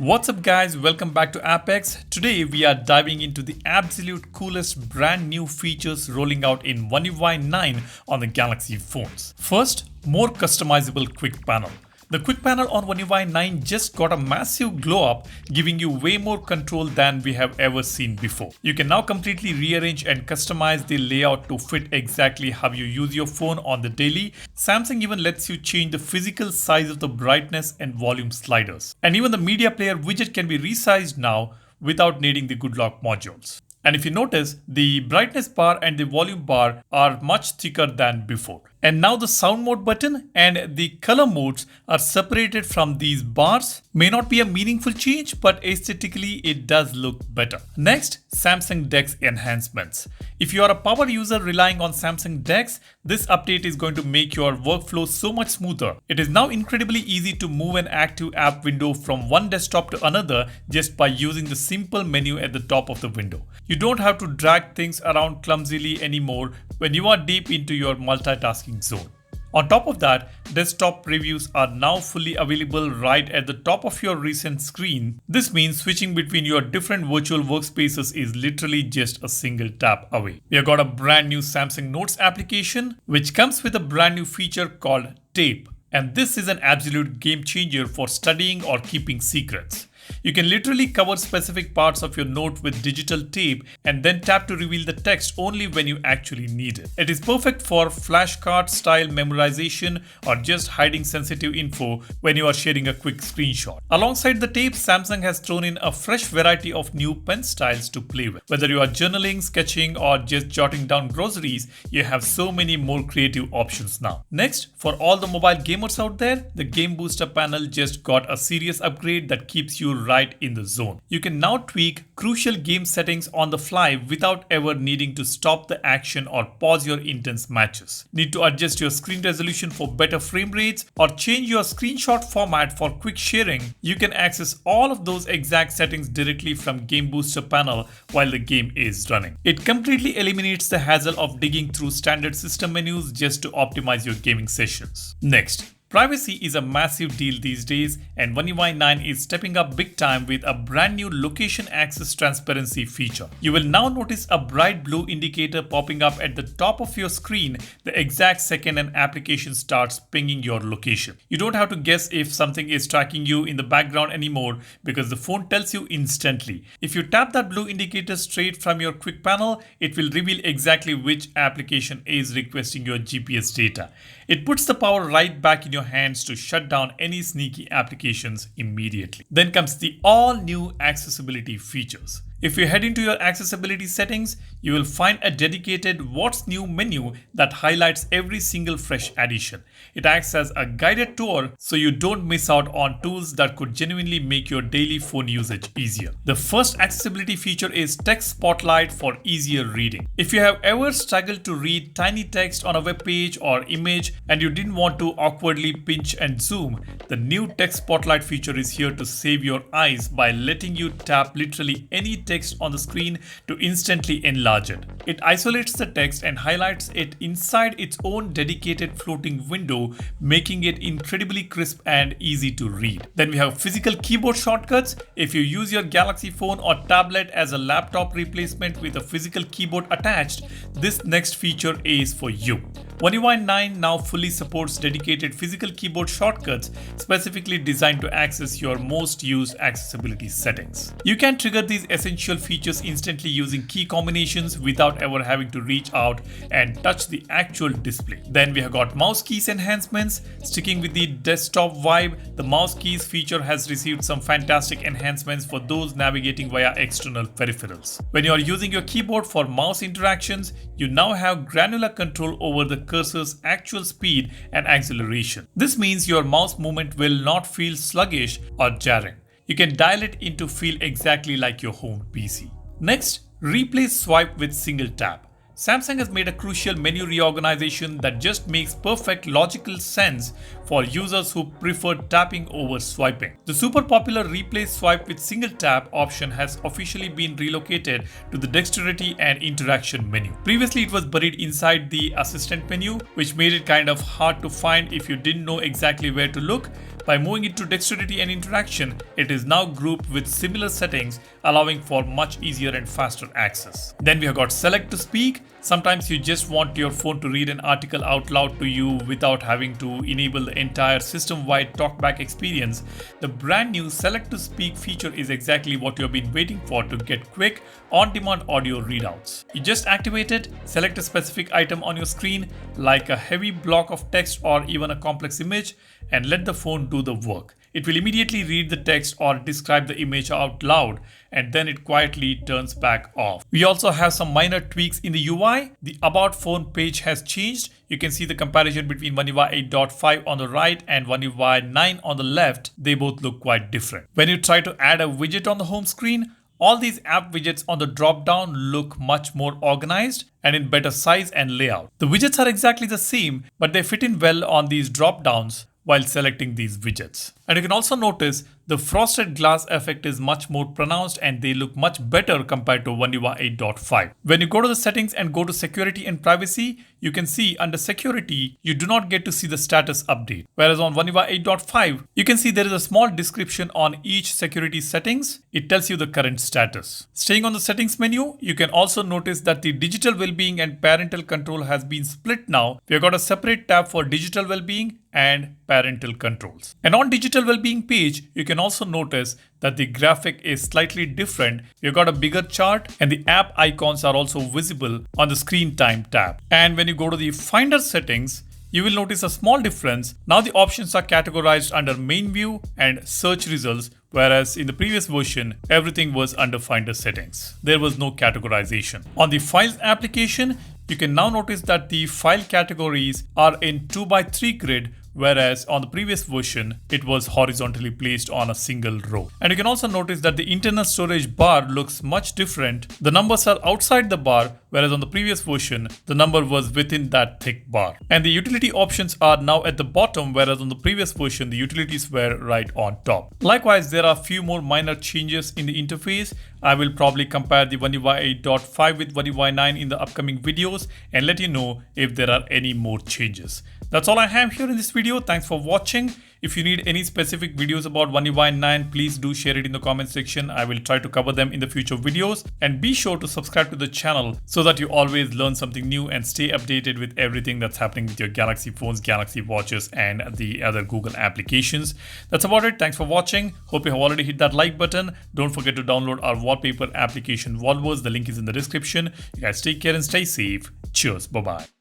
What's up guys, welcome back to Apex. Today we are diving into the absolute coolest brand new features rolling out in One UI 9 on the Galaxy phones. First, more customizable quick panel. The quick panel on One UI 9 just got a massive glow up, giving you way more control than we have ever seen before. You can now completely rearrange and customize the layout to fit exactly how you use your phone on the daily. Samsung even lets you change the physical size of the brightness and volume sliders. And even the media player widget can be resized now without needing the Good Lock modules. And if you notice, the brightness bar and the volume bar are much thicker than before. And now the sound mode button and the color modes are separated from these bars. May not be a meaningful change, but aesthetically it does look better. Next, Samsung DeX enhancements. If you are a power user relying on Samsung DeX, this update is going to make your workflow so much smoother. It is now incredibly easy to move an active app window from one desktop to another just by using the simple menu at the top of the window. You don't have to drag things around clumsily anymore when you are deep into your multitasking zone. On top of that, desktop previews are now fully available right at the top of your recent screen. This means switching between your different virtual workspaces is literally just a single tap away. We have got a brand new Samsung Notes application, which comes with a brand new feature called Tape. And this is an absolute game changer for studying or keeping secrets. You can literally cover specific parts of your note with digital tape and then tap to reveal the text only when you actually need it. It is perfect for flashcard style memorization or just hiding sensitive info when you are sharing a quick screenshot. Alongside the tape, Samsung has thrown in a fresh variety of new pen styles to play with. Whether you are journaling, sketching, or just jotting down groceries, you have so many more creative options now. Next, for all the mobile gamers out there, the Game Booster panel just got a serious upgrade that keeps you right in the zone. You can now tweak crucial game settings on the fly without ever needing to stop the action or pause your intense matches. Need to adjust your screen resolution for better frame rates or change your screenshot format for quick sharing? You can access all of those exact settings directly from Game Booster panel while the game is running. It completely eliminates the hassle of digging through standard system menus just to optimize your gaming sessions. Next, privacy is a massive deal these days, and One UI 9 is stepping up big time with a brand new location access transparency feature. You will now notice a bright blue indicator popping up at the top of your screen the exact second an application starts pinging your location. You don't have to guess if something is tracking you in the background anymore because the phone tells you instantly. If you tap that blue indicator straight from your quick panel, it will reveal exactly which application is requesting your GPS data. It puts the power right back in your hands to shut down any sneaky applications immediately. Then comes the all new accessibility features. If you head into your accessibility settings, you will find a dedicated What's New menu that highlights every single fresh addition. It acts as a guided tour so you don't miss out on tools that could genuinely make your daily phone usage easier. The first accessibility feature is Text Spotlight for easier reading. If you have ever struggled to read tiny text on a web page or image and you didn't want to awkwardly pinch and zoom, the new Text Spotlight feature is here to save your eyes by letting you tap literally any text on the screen to instantly enlarge it. It isolates the text and highlights it inside its own dedicated floating window, making it incredibly crisp and easy to read. Then we have physical keyboard shortcuts. If you use your Galaxy phone or tablet as a laptop replacement with a physical keyboard attached, this next feature is for you. One UI 9 now fully supports dedicated physical keyboard shortcuts specifically designed to access your most used accessibility settings. You can trigger these essential features instantly using key combinations without ever having to reach out and touch the actual display. Then we have got mouse keys enhancements. Sticking with the desktop vibe, the mouse keys feature has received some fantastic enhancements for those navigating via external peripherals. When you are using your keyboard for mouse interactions, you now have granular control over the cursor's actual speed and acceleration. This means your mouse movement will not feel sluggish or jarring. You can dial it in to feel exactly like your home PC. Next, replace swipe with single tap. Samsung has made a crucial menu reorganization that just makes perfect logical sense for users who prefer tapping over swiping. The super popular replace swipe with single tap option has officially been relocated to the dexterity and interaction menu. Previously, it was buried inside the assistant menu, which made it kind of hard to find if you didn't know exactly where to look. By moving it to dexterity and interaction, it is now grouped with similar settings, allowing for much easier and faster access. Then we have got select to speak. Sometimes you just want your phone to read an article out loud to you without having to enable the entire system-wide talkback experience. The brand new select to speak feature is exactly what you have been waiting for to get quick, on-demand audio readouts. You just activate it, select a specific item on your screen, like a heavy block of text or even a complex image, and let the phone do the work. It will immediately read the text or describe the image out loud, and then it quietly turns back off. We also have some minor tweaks in the UI. The About Phone page has changed. You can see the comparison between One UI 8.5 on the right and One UI 9 on the left. They both look quite different. When you try to add a widget on the home screen, all these app widgets on the drop-down look much more organized and in better size and layout. The widgets are exactly the same, but they fit in well on these drop-downs while selecting these widgets. And you can also notice the frosted glass effect is much more pronounced and they look much better compared to One UI 8.5. When you go to the settings and go to security and privacy, you can see under security, you do not get to see the status update. Whereas on One UI 8.5, you can see there is a small description on each security settings. It tells you the current status. Staying on the settings menu, you can also notice that the digital well-being and parental control has been split now. We have got a separate tab for digital well-being and parental controls. And on digital well-being page, you can also notice that the graphic is slightly different. You've got a bigger chart and the app icons are also visible on the screen time tab. And when you go to the Finder settings, you will notice a small difference. Now the options are categorized under main view and search results, whereas in the previous version, everything was under Finder settings. There was no categorization. On the Files application, you can now notice that the file categories are in 2x3 grid, whereas on the previous version, it was horizontally placed on a single row. And you can also notice that the internal storage bar looks much different. The numbers are outside the bar, whereas on the previous version, the number was within that thick bar. And the utility options are now at the bottom, whereas on the previous version, the utilities were right on top. Likewise, there are a few more minor changes in the interface. I will probably compare the One UI 8.5 with One UI 9 in the upcoming videos and let you know if there are any more changes. That's all I have here in this video. Thanks for watching. If you need any specific videos about One UI 9, please do share it in the comment section. I will try to cover them in the future videos. And be sure to subscribe to the channel so that you always learn something new and stay updated with everything that's happening with your Galaxy phones, Galaxy watches, and the other Google applications. That's about it. Thanks for watching. Hope you have already hit that like button. Don't forget to download our wallpaper application Volvos. The link is in the description. You guys take care and stay safe. Cheers. Bye-bye.